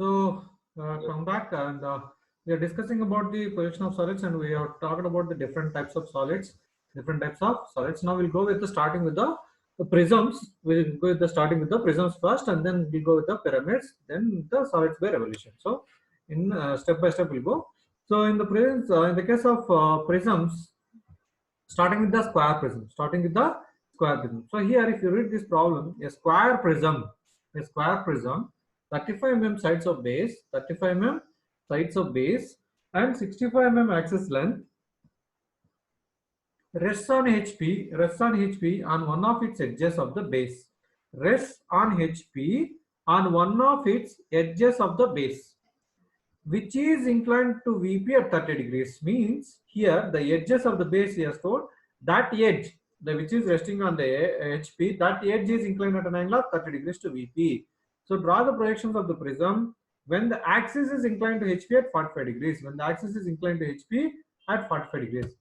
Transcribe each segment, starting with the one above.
So come back and we are discussing about the projection of solids, and we are talking about the different types of solids. Different types of solids. Now we'll go with the starting with the prisms. We'll go with the starting with the prisms first, and then we'll go with the pyramids, then the solids by revolution. So in step by step we'll go. So in the prisms, in the case of prisms, starting with the square prism. Starting with the square prism. So here, if you read this problem, a square prism, 35 mm sides of base, 35 mm sides of base, and 65 mm axis length, rests on HP on one of its edges of the base. Rests on HP on one of its edges of the base, which is inclined to VP at 30 degrees. Means here the edges of the base he has told that edge, the which is resting on the HP, that edge is inclined at an angle of 30 degrees to VP. So draw the projections of the prism when the axis is inclined to HP at 45 degrees. When the axis is inclined to HP at 45 degrees.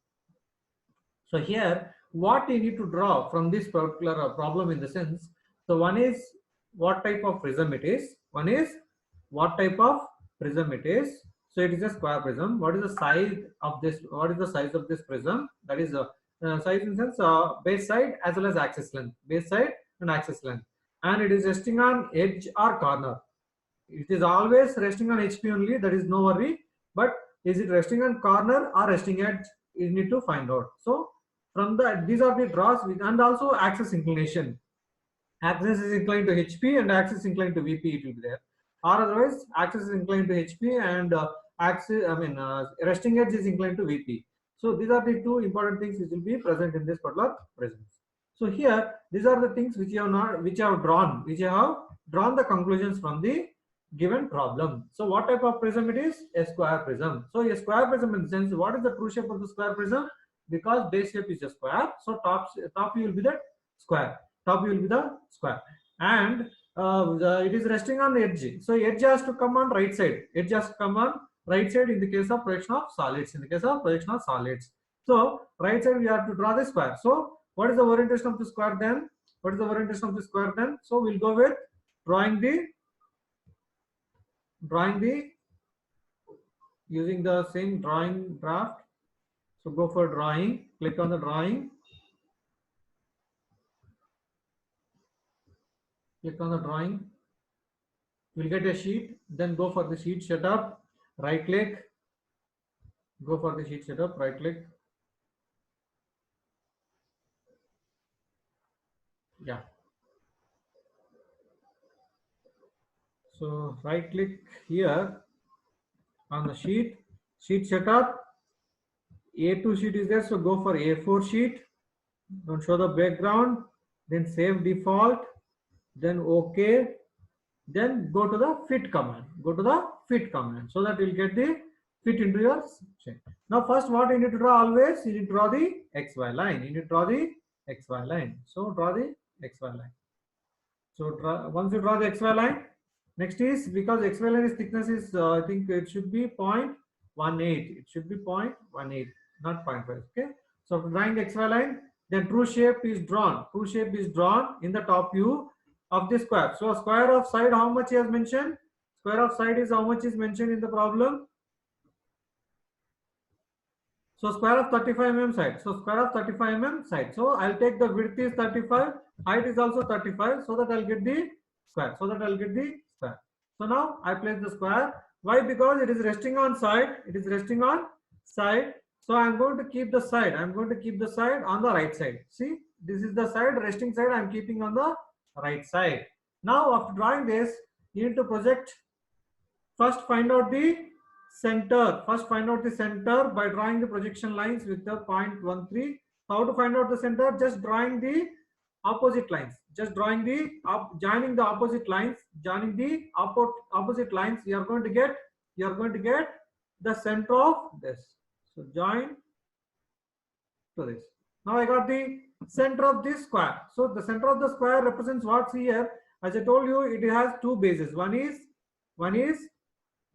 So here, what you need to draw from this particular problem in the sense, so one is what type of prism it is, one is what type of prism it is. So it is a square prism. What is the size of this? What is the size of this prism? That is size in sense base side as well as axis length, base side and axis length, and it is resting on edge or corner. It is always resting on HP only. That is no worry. But is it resting on corner or resting edge? You need to find out. So from that, these are the draws and also axis inclination. Axis is inclined to HP and axis inclined to VP. It will be there. Or otherwise, axis is inclined to HP and resting edge is inclined to VP. So these are the two important things which will be present in this particular prism. So here, these are the things which you have not, which I have drawn, the conclusions from the given problem. So what type of prism it is? A square prism. So a square prism in the sense, what is the true shape of the square prism? Because base shape is a square, so top view will be the square. Top view will be the square, and it is resting on the edge. So edge has to come on right side. Edge has to come on right side in the case of projection of solids. In the case of projection of solids, so right side we have to draw the square. So what is the orientation of the square then? What is the orientation of the square then? So we'll go with drawing the using the same drawing draft. So go for drawing, click on the drawing, click on the drawing, you'll get a sheet, then go for the sheet setup, right click, go for the sheet setup, right click, yeah. So right click here on the sheet setup, A2 sheet is there, so go for A4 sheet, don't show the background, then save default, then OK, then go to the fit command, so that you'll get the fit into your shape. Now first what you need to draw, always you need to draw the XY line, so draw the XY line. So once you draw the XY line, next is, because XY line is thickness is I think it should be 0.18, it should be 0.18, not 0.5. Okay, so after drawing the XY line, then true shape is drawn in the top view of the square. So square of side, how much he has mentioned? Square of side is how much is mentioned in the problem. So square of 35 mm side. So square of 35 mm side. So I'll take the width is 35, height is also 35, so that I'll get the square. So now I place the square. Why? Because it is resting on side. So I'm going to keep the side. on the right side. See, this is the side, resting side. I'm keeping on the right side. Now after drawing this, you need to project. First find out the center. By drawing the projection lines with the 0.13. How to find out the center? Just drawing the opposite lines. Joining the opposite lines. You are going to get the center of this. So join to this. Now I got the center of this square. So the center of the square represents what's here. As I told you, it has two bases. One is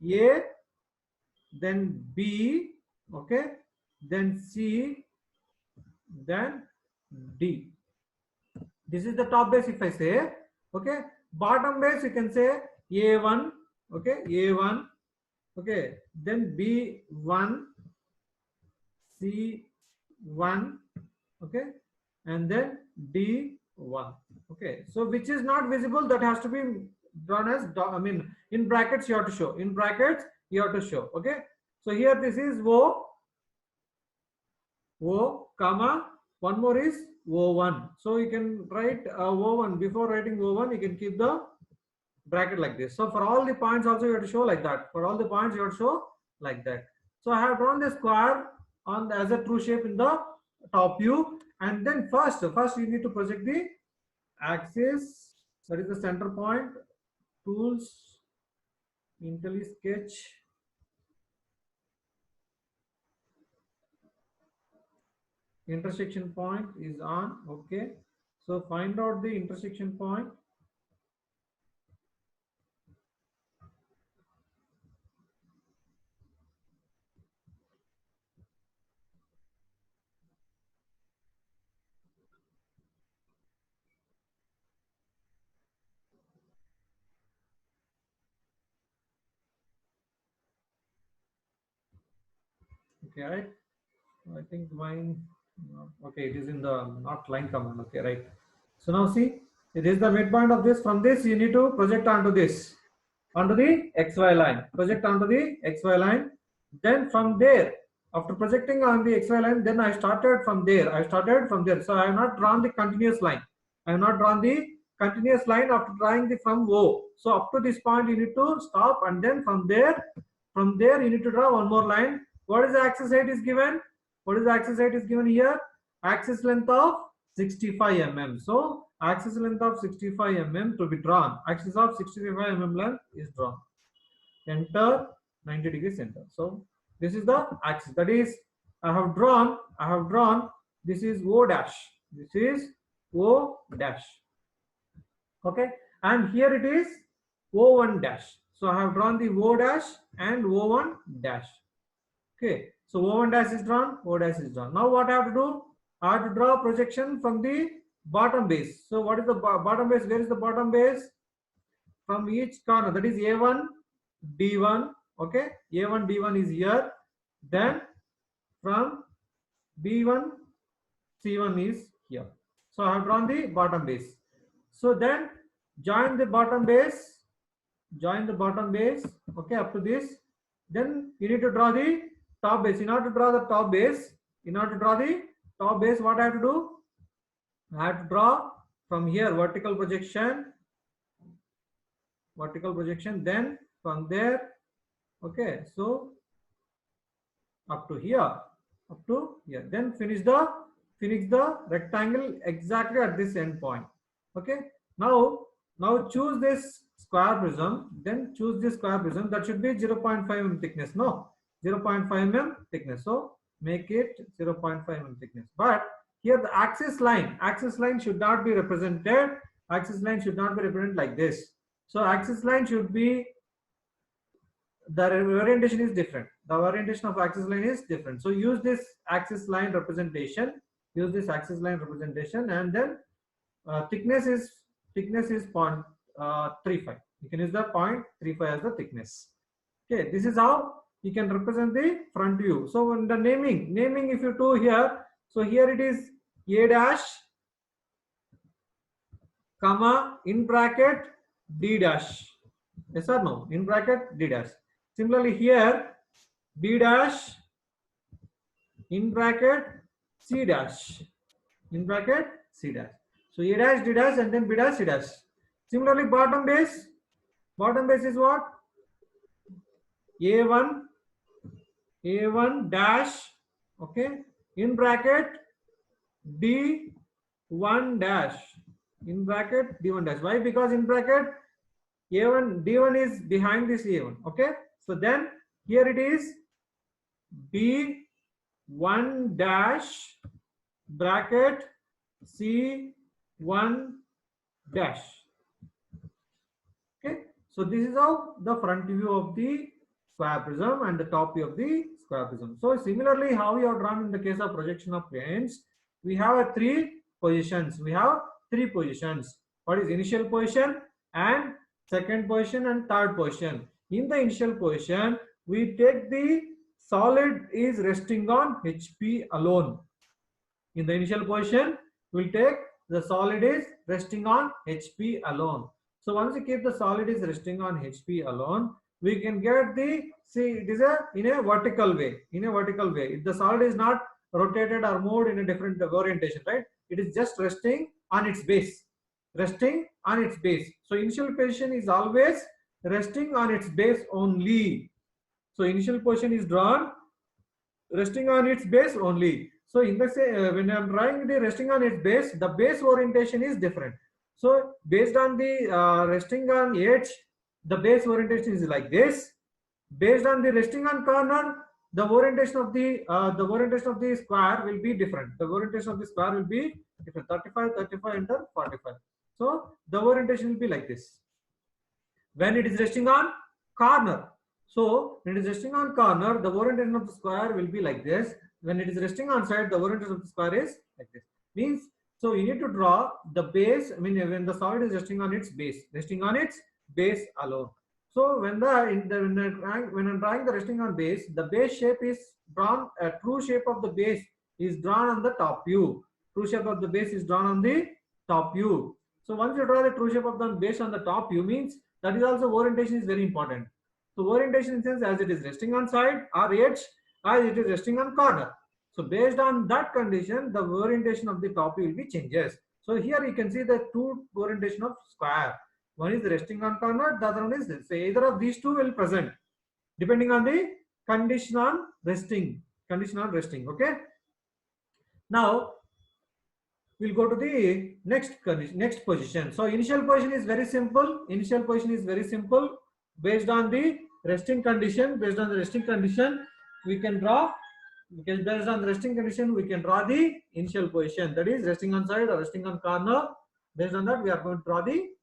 A, then B, okay, then C, then D. This is the top base if I say, okay. Bottom base you can say A1, okay, A1, okay, then B1, C1, okay, and then D1, okay. So which is not visible, that has to be drawn as, I mean, in brackets you have to show, in brackets you have to show, okay. So here this is O, comma, one more is O1. So you can write O1, before writing O1 you can keep the bracket like this. So for all the points also you have to show like that. For all the points you have to show like that. So I have drawn the square on as a true shape in the top view, and then first you need to project the axis, that is the center point. Tools, IntelliSketch, intersection point is on, okay. So find out the intersection point. Okay, right. I think mine, okay, it is in the not line command, okay, right. So now see, it is the midpoint of this. From this you need to project onto this, onto the XY line, project onto the XY line. Then from there, after projecting on the XY line, then I started from there, so I have not drawn the continuous line, after drawing the from O. So up to this point you need to stop, and then from there you need to draw one more line. What is the axis height is given? Here? Axis length of 65 mm. So axis length of 65 mm to be drawn. Axis of 65 mm length is drawn. Enter 90 degree center. So this is the axis. That is, I have drawn. This is O dash. Okay, and here it is O1 dash. So I have drawn the O dash and O1 dash. Okay, so O1 dash is drawn, O dash is drawn. Now what I have to do? I have to draw projection from the bottom base. So what is the bottom base? Where is the bottom base? From each corner, that is A1, D1. Okay, A1, D1 is here. Then from B1, C1 is here. So I have drawn the bottom base. So then join the bottom base. Okay, up to this. Then you need to draw the top base. In order to draw the top base, what I have to do? I have to draw from here vertical projection. Then from there, okay, so up to here, then finish the rectangle exactly at this end point. Okay, now choose this square prism. That should be 0.5 mm thickness. No, 0.5 mm thickness. So make it 0.5 mm thickness. But here the axis line should not be represented. Like this. So axis line should be, the orientation is different. The orientation of axis line is different. So use this axis line representation. And then thickness is 0.35. You can use the 0.35 as the thickness. Okay, this is how you can represent the front view. So in the naming if you do here, so here it is A dash, comma, in bracket D dash. Yes or no? In bracket D dash. Similarly here B dash, in bracket C dash. So A dash, D dash, and then B dash, C dash. Similarly bottom base is what? A1 dash, okay, in bracket D1 dash. Why? Because in bracket D1 is behind this A1. Okay, so then here it is B1 dash bracket C1 dash. Okay, so this is how the front view of the square prism and the top view of the square prism. So similarly, how we have drawn in the case of projection of planes, we have three positions. What is initial position and second position and third position? In the initial position, we take the solid is resting on HP alone. In the initial position, we'll take the solid is resting on HP alone. So once we keep the solid is resting on HP alone, we can get the, see, it is in a vertical way. In a vertical way, if the solid is not rotated or moved in a different orientation, right? It is just resting on its base. Resting on its base. So initial position is always resting on its base only. So initial position is drawn resting on its base only. So in the when I'm drawing the resting on its base, the base orientation is different. So based on the resting on edge, the base orientation is like this. Based on the resting on corner, the orientation of the square will be different. The orientation of the square will be different. 35, 35, enter 45. So the orientation will be like this. When it is resting on corner, so when it is resting on corner, the orientation of the square will be like this. When it is resting on side, the orientation of the square is like this. Means, so you need to draw the base. I mean, when the solid is resting on its base alone. So when I'm drawing the resting on base, the base shape is drawn. A true shape of the base is drawn on the top view. True shape of the base is drawn on the top view. So once you draw the true shape of the base on the top view, means that is also orientation is very important. So orientation in sense as it is resting on side or edge, as it is resting on corner. So based on that condition, the orientation of the top view will be changes. So here you can see the two orientation of square. One is resting on corner, the other one is this. So either of these two will present depending on the condition on resting. Okay. Now we'll go to the next position. So initial position is very simple. Based on the resting condition, we can draw. Based on the resting condition, we can draw the initial position. That is resting on side or resting on corner. Based on that, we are going to draw the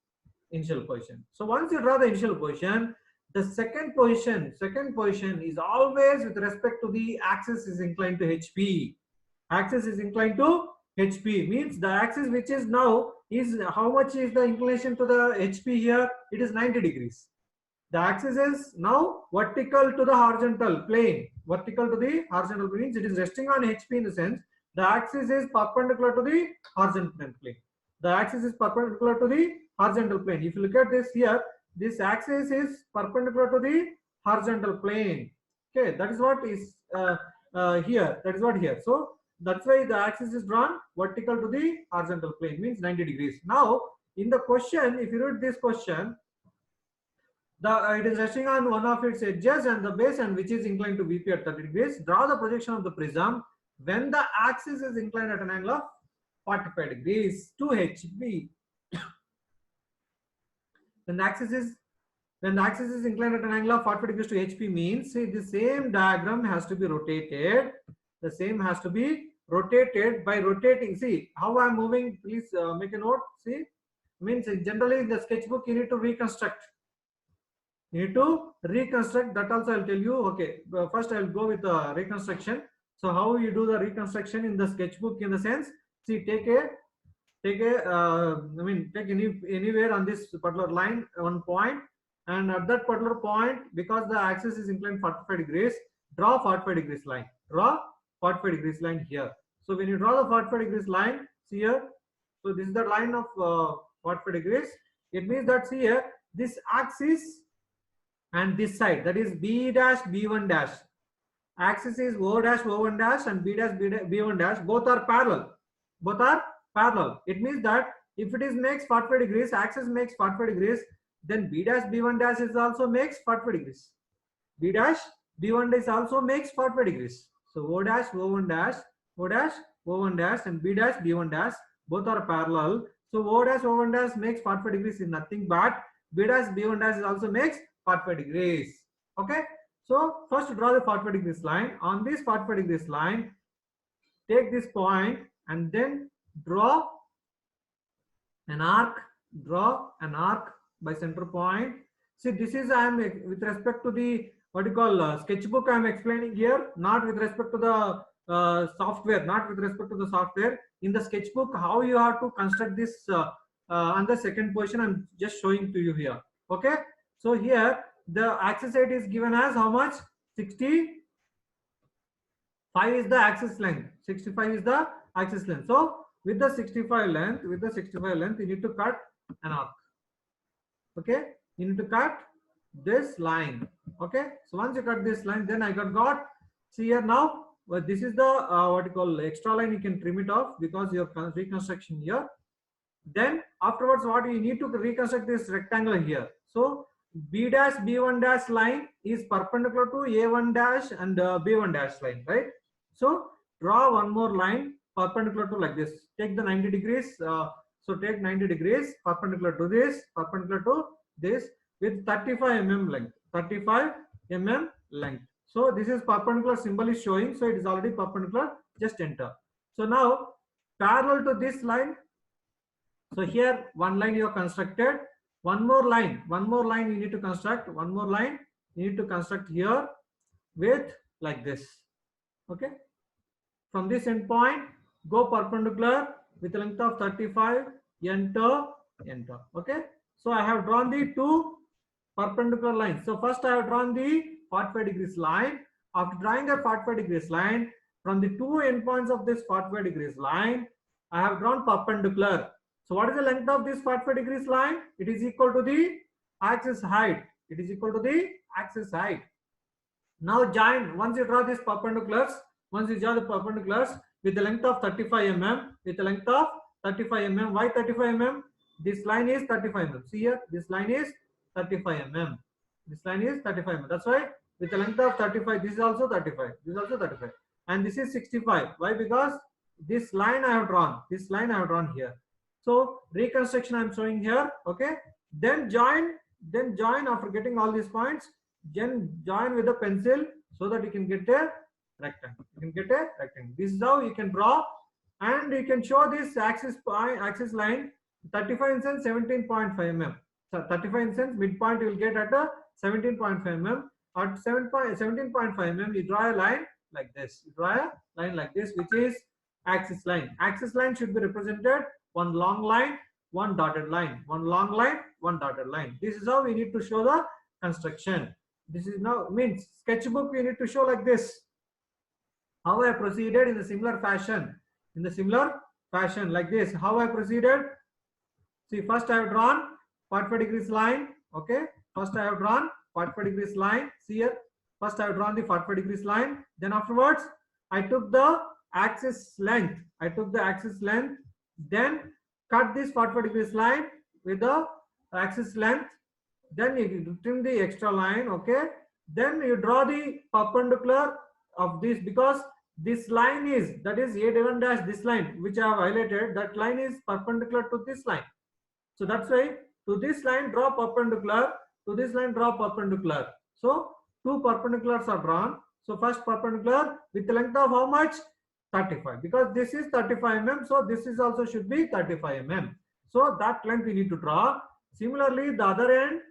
initial position. So once you draw the initial position, the second position is always with respect to the axis is inclined to HP. Axis is inclined to HP means the axis which is now is how much is the inclination to the HP here? It is 90 degrees. The axis is now vertical to the horizontal plane. Vertical to the horizontal plane means it is resting on HP in the sense the axis is perpendicular to the horizontal plane. The axis is perpendicular to the horizontal plane. If you look at this here, this axis is perpendicular to the horizontal plane. Okay, that is what is here. That is what here. So that's why the axis is drawn vertical to the horizontal plane, means 90 degrees. Now, in the question, if you read this question, it is resting on one of its edges and the base, and which is inclined to VP at 30 degrees. Draw the projection of the prism when the axis is inclined at an angle of 45 degrees to HP. When the axis is inclined at an angle of 45 degrees to HP means, see, the same diagram has to be rotated. The same has to be rotated by rotating. See how I am moving. Please make a note. See, means generally in the sketchbook you need to reconstruct. That also I'll tell you. Okay, first I'll go with the reconstruction. So how you do the reconstruction in the sketchbook in the sense, see, take anywhere on this particular line one point, and at that particular point, because the axis is inclined 45 degrees, draw 45 degrees line. Draw 45 degrees line here. So when you draw the 45 degrees line, see here, so this is the line of 45 degrees. It means that, see here, this axis and this side, that is B dash B1 dash. Axis is O dash O1 dash and B dash B1 dash. Both are parallel. It means that if it is makes 45 degrees, axis makes 45 degrees, then B dash B1 dash is also makes 45 degrees. B dash B1 dash also makes 45 degrees. So O dash O1 dash, and B dash B1 dash, both are parallel. So O dash O1 dash makes 45 degrees is nothing but B dash B1 dash is also makes 45 degrees. Okay. So first draw the 45 degrees line. On this 45 degrees line, take this point and then draw an arc by center point. See, this is I am with respect to the what you call sketchbook I am explaining here, not with respect to the software. In the sketchbook, how you have to construct this on the second position, I'm just showing to you here. Okay. So here the axis height is given as how much? 65 is the axis length. 65 is the axis length. So with the 65 length, you need to cut an arc. Okay, you need to cut this line. Okay, so once you cut this line, then I got see here now. Well, this is the what you call extra line. You can trim it off because your reconstruction here. Then afterwards, what you need to reconstruct this rectangle here. So B dash B1 dash line is perpendicular to A1 dash and B1 dash line, right? So draw one more line perpendicular to like this. Take the 90 degrees. So take 90 degrees perpendicular to this with 35 mm length. 35 mm length. So this is perpendicular symbol is showing. So it is already perpendicular. Just enter. So now parallel to this line. So here one line you have constructed. One more line you need to construct. One more line you need to construct here with like this. Okay. From this end point, go perpendicular with a length of 35. Enter. Okay. So I have drawn the two perpendicular lines. So first I have drawn the 45 degrees line. After drawing a 45 degrees line, from the two endpoints of this 45 degrees line, I have drawn perpendicular. So what is the length of this 45 degrees line? It is equal to the axis height. Now join, once you draw these perpendiculars, with the length of 35 mm, why 35 mm? This line is 35 mm. See here, this line is 35 mm. That's why with the length of 35, this is also 35. And this is 65. Why? Because this line I have drawn. Here. So reconstruction I am showing here. Okay. Then join after getting all these points. Then join with a pencil so that you can get a rectangle. This is how you can draw, and you can show this axis line 35 inches 17.5 mm. So 35 inches midpoint you will get at a 17.5 mm. At 17.5 mm you draw a line like this. Which is axis line. Axis line should be represented one long line, one dotted line. This is how we need to show the construction. This is now means sketchbook we need to show like this. How I proceeded in the similar fashion. Like this. How I proceeded. See, first I have drawn 45 degrees line. Okay. First I have drawn 45 degrees line. See here. First I have drawn the 45 degrees line. Then afterwards I took the axis length. Then cut this 45 degrees line with the axis length. Then you trim the extra line. Okay. Then you draw the perpendicular of this, because this line is, that is A1 dash, this line which I have highlighted, that line is perpendicular to this line. So that's why to this line draw perpendicular, So two perpendiculars are drawn. So first perpendicular with the length of how much? 35, because this is 35 mm, so this is also should be 35 mm. So that length we need to draw. Similarly, the other end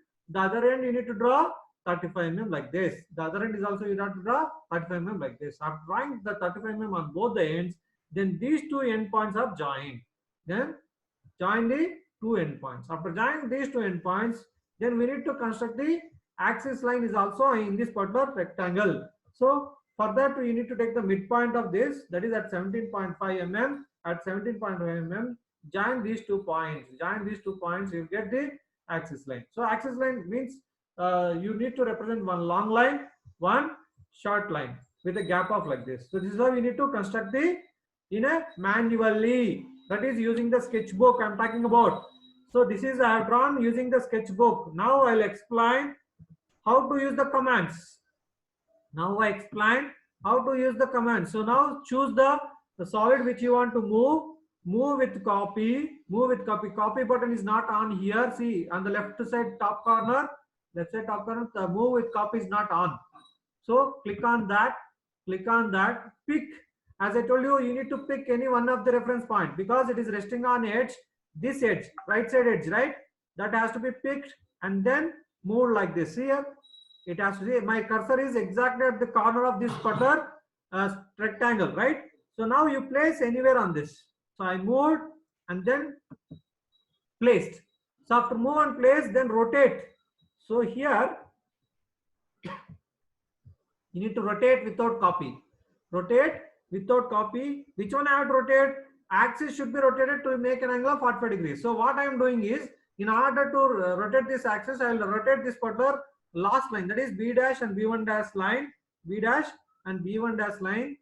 you need to draw 35 mm like this. The other end is also you have to draw 35 mm like this. After drawing the 35 mm on both the ends, then these two endpoints are joined. Then join the two endpoints. After joining these two endpoints, then we need to construct the axis line is also in this particular rectangle. So for that you need to take the midpoint of this, that is at 17.5 mm. At 17.5 mm, join these 2 points. You get the axis line. So axis line means you need to represent one long line, one short line with a gap of like this. So this is how we need to construct the manually, that is using the sketchbook I am talking about. So this is I have drawn using the sketchbook. Now I'll explain how to use the commands. So now choose the solid which you want to move with copy. Copy button is not on here. See on the left side top corner, the move with copy is not on. So click on that. Pick, as I told you, you need to pick any one of the reference point, because it is resting on edge, this edge, right side edge, right? That has to be picked and then moved like this. Here it has to be, my cursor is exactly at the corner of this quarter rectangle, right? So now you place anywhere on this. So I moved and then placed. So after move and place, then rotate. So here You need to rotate without copy. Rotate without copy. Which one I have to rotate? Axis should be rotated to make an angle of 45 degrees. So what I am doing is, in order to rotate this axis, I will rotate this particular last line, that is B dash and B1 dash line, B dash and B1 dash line.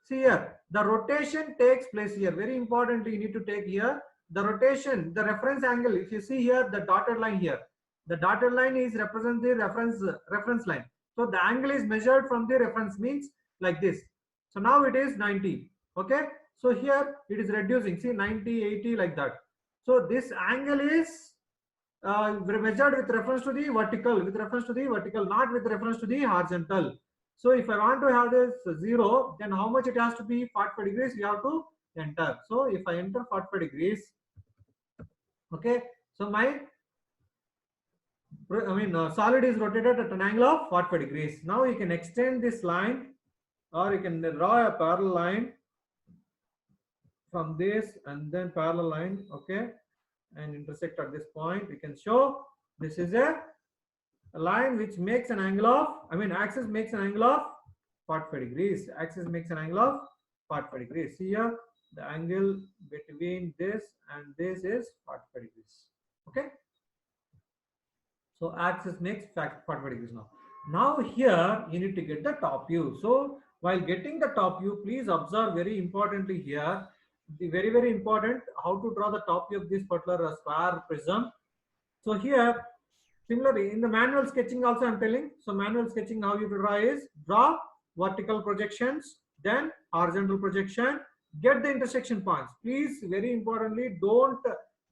See here, the rotation takes place here. Very importantly, you need to take here the rotation, the reference angle. If you see here, the dotted line here, the dotted line is represent the reference line. So the angle is measured from the reference, means like this. So now it is 90. Okay. So here it is reducing. See 90, 80 like that. So this angle is measured with reference to the vertical, not with reference to the horizontal. So if I want to have this 0, then how much it has to be? 45 degrees you have to enter. So if I enter 45 degrees, okay, so my solid is rotated at an angle of 45 degrees. Now you can extend this line, or you can draw a parallel line from this and then parallel line, okay, and intersect at this point. We can show this is a line which makes an angle of, axis makes an angle of 45 degrees. Axis makes an angle of 45 degrees. See here, the angle between this and this is 45 degrees. Okay. So axis makes 45 degrees now. Now here you need to get the top view. So while getting the top view, please observe very importantly here, the very important, how to draw the top view of this particular square prism. So here, similarly in the manual sketching also I'm telling. So manual sketching, how you draw is draw vertical projections, then horizontal projection, get the intersection points. Please, very importantly, don't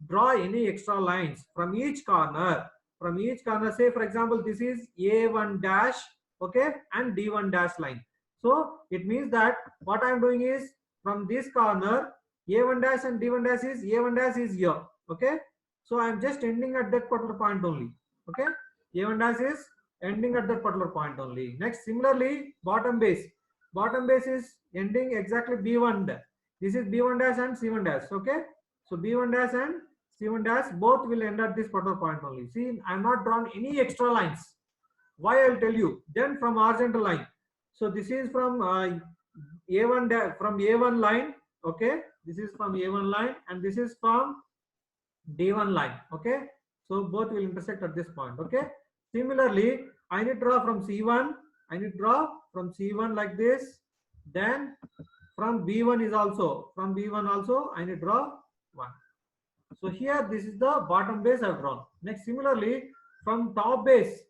draw any extra lines from each corner. From each corner, say for example, this is A1 dash, okay, and D1 dash line. So it means that what I'm doing is from this corner, A1 dash and D1 dash is, A1 dash is here, okay. So I'm just ending at that particular point only, okay. A1 dash is ending at that particular point only. Next, similarly, bottom base is ending exactly B1. This is B1 dash and C1 dash, okay. So B1 dash and C1 dash both will end at this particular point only. See, I'm not drawn any extra lines. Why, I'll tell you. Then from horizontal line. So this is from A1 from A1 line, okay. This is from A1 line and this is from D1 line, okay. So both will intersect at this point, okay. Similarly, I need to draw from C1. Like this. Then from B1 is also, I need to draw 1. So here this is the bottom base I've drawn. Next, similarly, from top base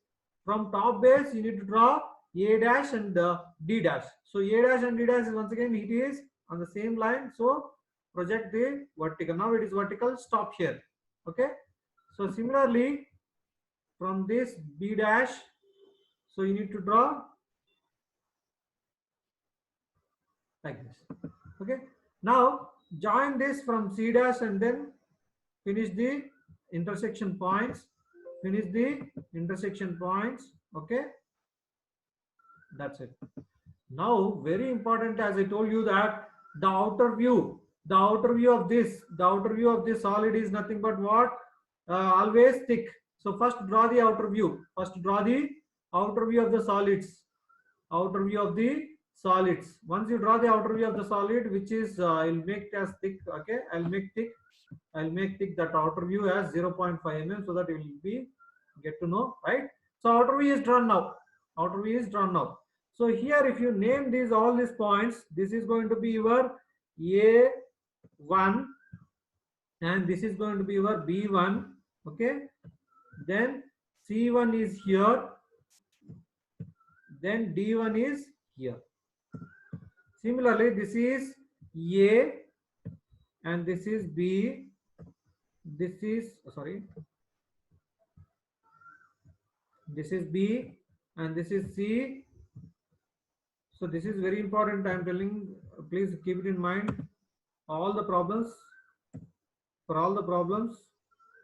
you need to draw A dash and D dash. So A dash and D dash is once again it is on the same line. So project the vertical. Now it is vertical. Stop here. Okay. So similarly, from this B dash, so you need to draw like this. Okay. Now join this from C dash and then finish the intersection points. Okay. That's it. Now, very important, as I told you, that the outer view of this solid is nothing but what? Always thick. So first draw the outer view. Of the solids. Once you draw the outer view of the solid, which is I'll make it as thick. Okay, I'll make thick that outer view as 0.5 mm, so that you will be get to know, right? So outer view is drawn now. So here, if you name all these points, this is going to be your A1 and this is going to be your B1. Okay. Then C1 is here. Then D1 is here. Similarly, this is A and this is B. This is B and this is C. So this is very important. I am telling, please keep it in mind. For all the problems,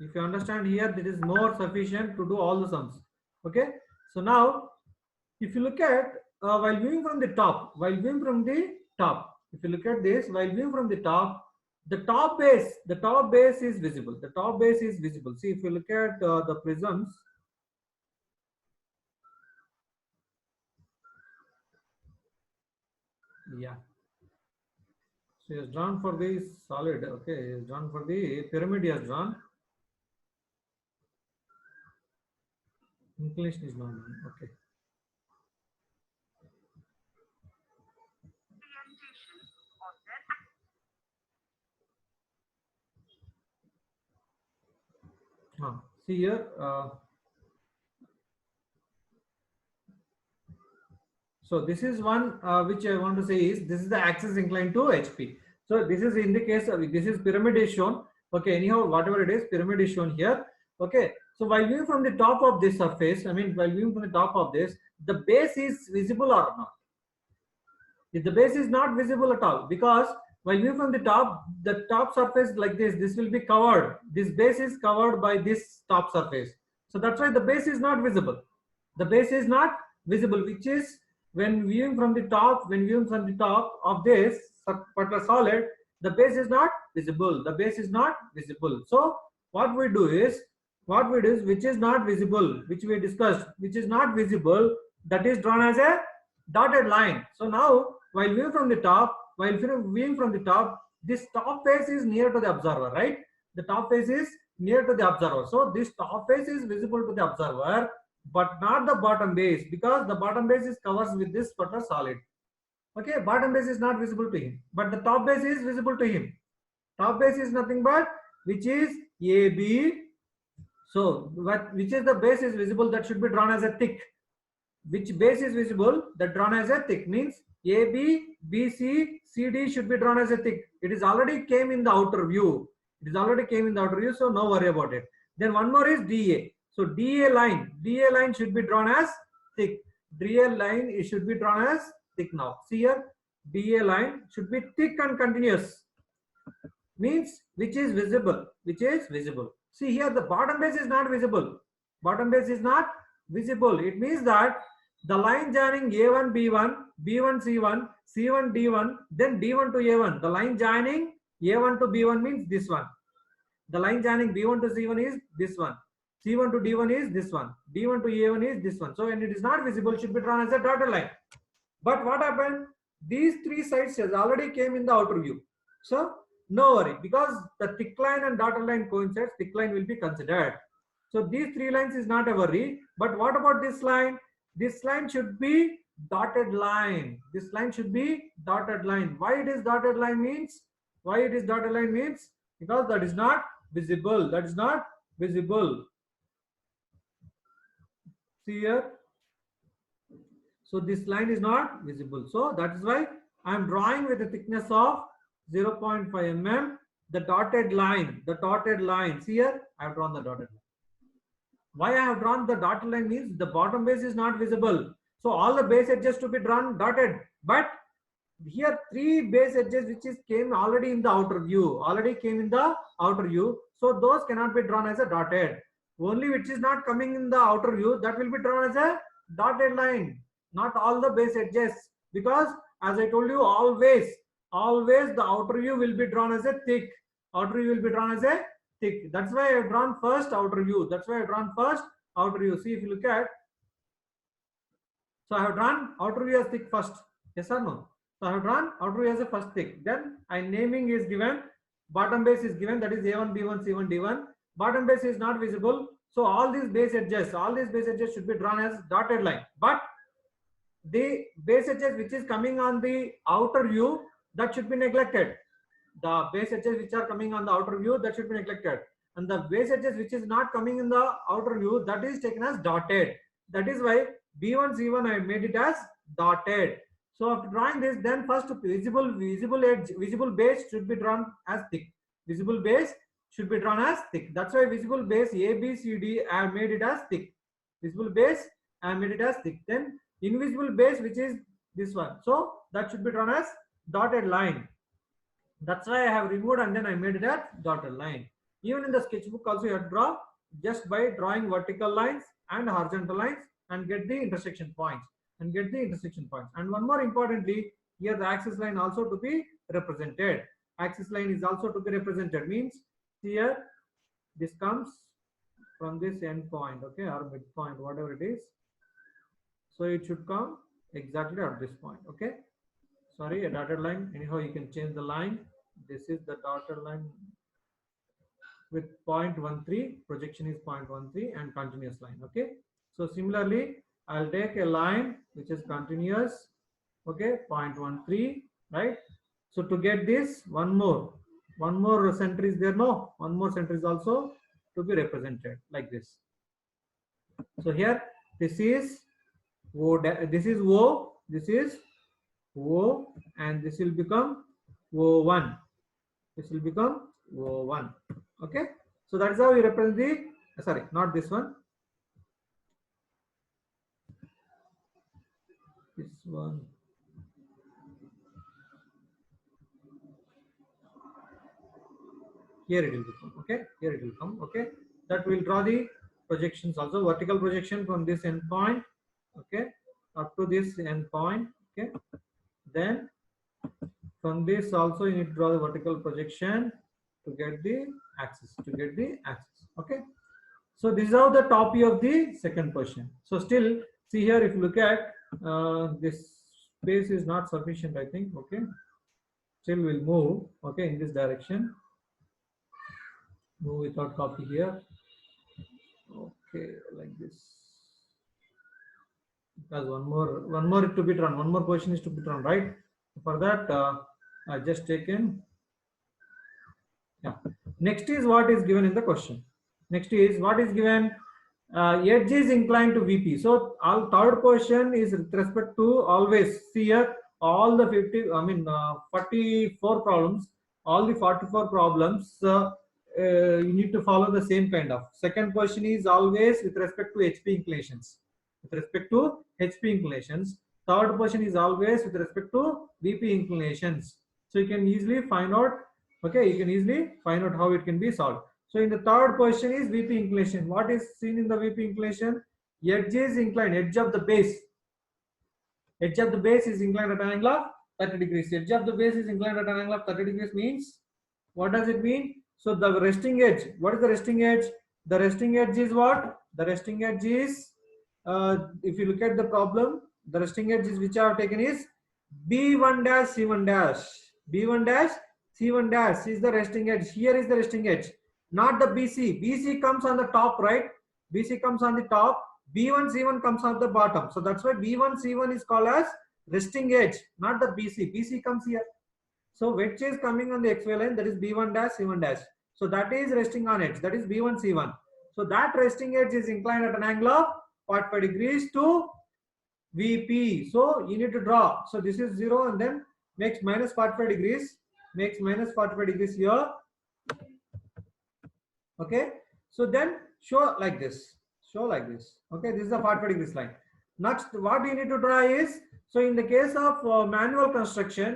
if you understand here, this is more sufficient to do all the sums. Okay. So now, if you look at while viewing from the top, if you look at this, while viewing from the top base is visible. See, if you look at the prisms, Yeah. So he has drawn for the solid. Okay, he has drawn for the pyramid. He has drawn. Inclination is not done. Okay. See here. So this is one which I want to say is this is the axis inclined to HP. So this is in the case of this is pyramid is shown. Okay, anyhow, whatever it is, pyramid is shown here. Okay, so while viewing from the top of this surface, I mean, while viewing from the top of this, the base is visible or not? If the base is not visible at all, because while viewing from the top surface like this will be covered. This base is covered by this top surface. So that's why the base is not visible. The base is not visible, which is when viewing from the top, of this particular solid, the base is not visible. The base is not visible. So what we do is, which is not visible, which we discussed, which is not visible, that is drawn as a dotted line. So now while viewing from the top, this top face is near to the observer, right? The top face is near to the observer. So this top face is visible to the observer, but not the bottom base, because the bottom base is covers with this particular solid. Okay, bottom base is not visible to him, but the top base is visible to him. Top base is nothing but which is AB. So which is the base is visible, that should be drawn as a thick. Which base is visible, that drawn as a thick, means AB, BC, CD should be drawn as a thick. It is already came in the outer view. So no worry about it. Then one more is DA. So DA line should be drawn as thick. DA line it should be drawn as thick now. See here, DA line should be thick and continuous. Means which is visible. See here, the bottom base is not visible. It means that the line joining A1 B1, B1 C1, C1 D1, then D1 to A1. The line joining A1 to B1 means this one. The line joining B1 to C1 is this one. C1 to D1 is this one. D1 to A1 is this one. So when it is not visible, it should be drawn as a dotted line. But what happened? These three sides has already came in the outer view. So no worry, because the thick line and dotted line coincides, thick line will be considered. So these three lines is not a worry. But what about this line? This line should be dotted line. Why it is dotted line means? Because that is not visible. See here. So this line is not visible. So that is why I am drawing with a thickness of 0.5 mm the dotted line. See here, I have drawn the dotted line. Why I have drawn the dotted line means the bottom base is not visible. So all the base edges to be drawn dotted. But here three base edges which came already in the outer view. So those cannot be drawn as a dotted. Only which is not coming in the outer view, that will be drawn as a dotted line. Not all the base edges. Because as I told you, always the outer view will be drawn as a thick. That's why I have drawn first outer view. See, if you look at, so I have drawn outer view as thick first. Yes or no? So I have drawn outer view as a first thick. Then naming is given. Bottom base is given. That is A1, B1, C1, D1. Bottom base is not visible. So all these base edges should be drawn as dotted line. But the base edges which is coming on the outer view, that should be neglected. The base edges which are coming on the outer view, that should be neglected. And the base edges which is not coming in the outer view, that is taken as dotted. That is why B1 C1 I made it as dotted. So after drawing this, then first visible base should be drawn as thick. That's why visible base A, B, C, D I have made it as thick. Then invisible base, which is this one. So that should be drawn as dotted line. That's why I have removed and then I made it as dotted line. Even in the sketchbook also you have to draw just by drawing vertical lines and horizontal lines and get the intersection points. And one more importantly, here the axis line also to be represented. Means here this comes from this end point, okay, or midpoint, whatever it is. So it should come exactly at this point, okay. sorry, a dotted line. Anyhow, you can change the line. This is the dotted line with 0.13, projection is 0.13 and continuous line. Okay, so similarly I'll take a line which is continuous, okay, 0.13, right? So to get this, one more center is there, no, one more center is also to be represented like this. So here this is O, this is O, this is O, and this will become O1, this will become O1. Okay, so that's how we represent the, sorry, not this one, this one, here it will become, okay, here it will come. Okay, that will draw the projections also, vertical projection from this end point, okay, up to this end point. Okay, then from this also you need to draw the vertical projection to get the axis, okay. So this is how the top view of the second question. So still see here, if you look at this space is not sufficient, I think. Okay, still we'll move, okay, in this direction, move without copy here, okay, like this, because one more to be drawn, one more question is to be drawn, right? For that I just taken, yeah. Next is what is given in the question. Next is what is given, edge is inclined to VP. So our third question is with respect to, always see here, all the 44 problems, all the 44 problems, you need to follow the same kind of. Second question is always with respect to HP inclinations. With respect to HP inclinations. Third question is always with respect to VP inclinations. So you can easily find out, okay, you can easily find out how it can be solved. So in the third question is VP inclination. What is seen in the VP inclination? Edge is inclined, edge of the base. Edge of the base is inclined at an angle of 30 degrees. Edge of the base is inclined at an angle of 30 degrees means, what does it mean? So the resting edge, what is the resting edge? The resting edge is what? The resting edge is, if you look at the problem, the resting edge is which I have taken is B1 dash C1 dash. B1 dash C1 dash is the resting edge. Here is the resting edge, not the BC. BC comes on the top, right? BC comes on the top. B1 C1 comes on the bottom. So that's why B1 C1 is called as resting edge, not the BC. BC comes here. So which is coming on the XY line, that is B1 dash C1 dash. So that is resting on edge, that is B1 C1. So that resting edge is inclined at an angle of 45 degrees to VP. So you need to draw. So this is 0 and then makes minus 45 degrees. Makes minus 45 degrees here. Okay. So then show like this. Show like this. Okay. This is a 45 degrees line. Next, what you need to draw is, so in the case of manual construction,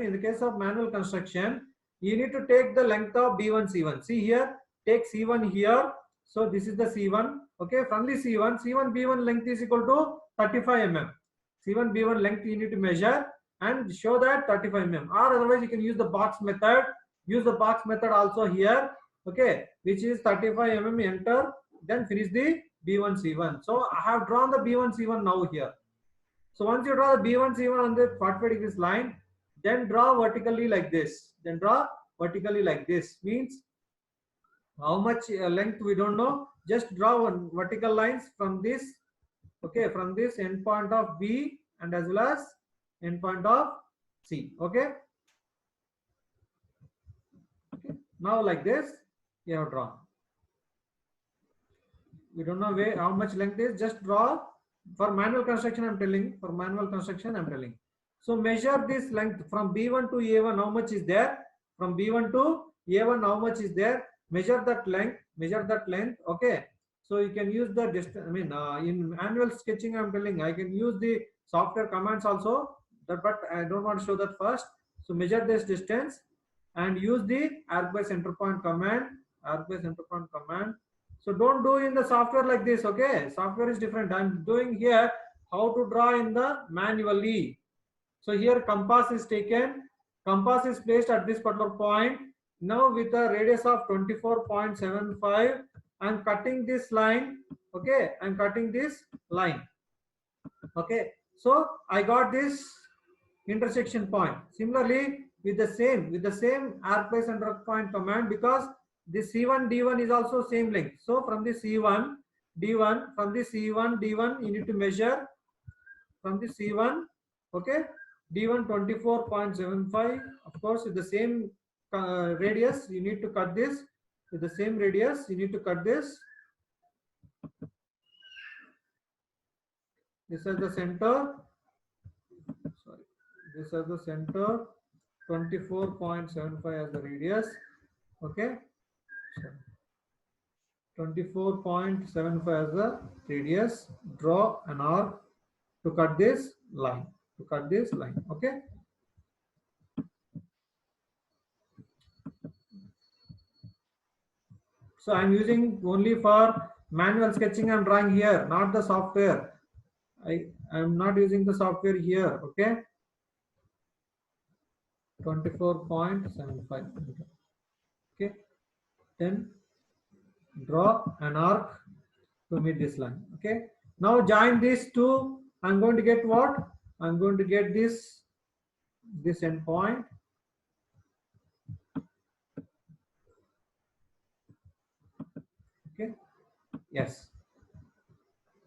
you need to take the length of B1 C1. See here, take C1 here. So this is the C1. Okay. From the C1 B1 length is equal to 35 mm. C1 B1 length you need to measure and show that 35 mm, or otherwise you can use the box method. Use the box method also here, okay, which is 35 mm, enter, then finish the B1 C1. So I have drawn the B1 C1 now here. So once you draw the B1 C1 on the 45 degrees line, then draw vertically like this. Means how much length we don't know. Just draw one vertical lines from this, okay, from this end point of B and as well as end point of C. Okay. Now like this you have drawn. We don't know where how much length is, just draw. For manual construction I'm telling, so measure this length from B1 to A1, how much is there? From B1 to A1, how much is there? Measure that length, okay. So you can use the distance, in manual sketching I'm telling, I can use the software commands also, but I don't want to show that first. So measure this distance and use the arc by center point command, So don't do in the software like this, okay? Software is different. I'm doing here how to draw in the manually. So here compass is taken, compass is placed at this particular point. Now with a radius of 24.75, I'm cutting this line, okay? Okay, so I got this intersection point. Similarly, with the same arc place and arc point command, because this C1 D1 is also same length. So from the C1 D1, from the C1 D1, you need to measure from the C1, okay, D1 24.75. Of course, with the same radius, you need to cut this. With the same radius, you need to cut this. This is the center. Sorry, this is the center. 24.75 as the radius. Okay. 24.75 as the radius. Draw an arc to cut this line. To cut this line. Okay. So I'm using only for manual sketching and drawing here, not the software. I am not using the software here. Okay. 24.75. Okay. Then draw an arc to meet this line. Okay. Now join these two. I'm going to get what? I'm going to get this end point. Okay. Yes.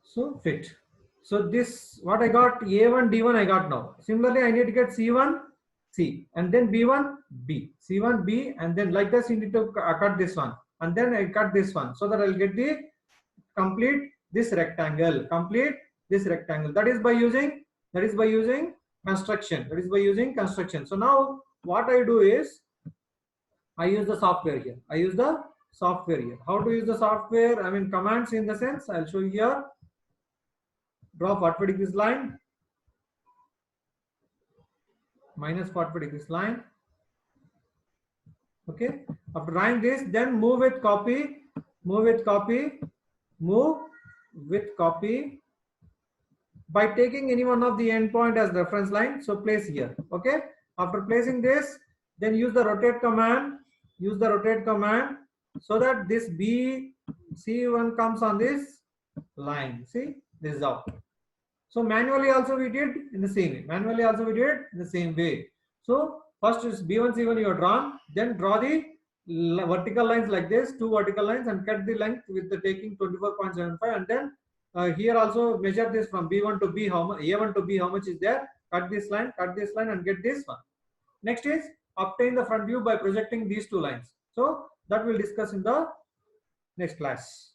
So fit. So this what I got, A1 D1 I got now. Similarly, I need to get C1 C and then B1 B, C1 B, and then like this you need to cut this one, and then I cut this one, so that I'll get the complete this rectangle. Complete this rectangle. That is by using construction. That is by using construction. So now what I do is I use the software here. I use the software here. How to use the software? I mean commands in the sense I'll show you here. Draw 45 degrees line, minus 45 degrees line. Okay. After drawing this, then move with copy, move with copy, move with copy by taking any one of the endpoint as reference line. So place here. Okay. After placing this, then use the rotate command. Use the rotate command so that this B C1 comes on this line. See, this is how. So manually also we did in the same way. Manually also we did in the same way. So first is B1 C1 you are drawn, then draw the vertical lines like this, two vertical lines, and cut the length with the taking 24.75, and then here also measure this from B1 to B, how much, A1 to B, how much is there. Cut this line, and get this one. Next is obtain the front view by projecting these two lines. So that we'll discuss in the next class.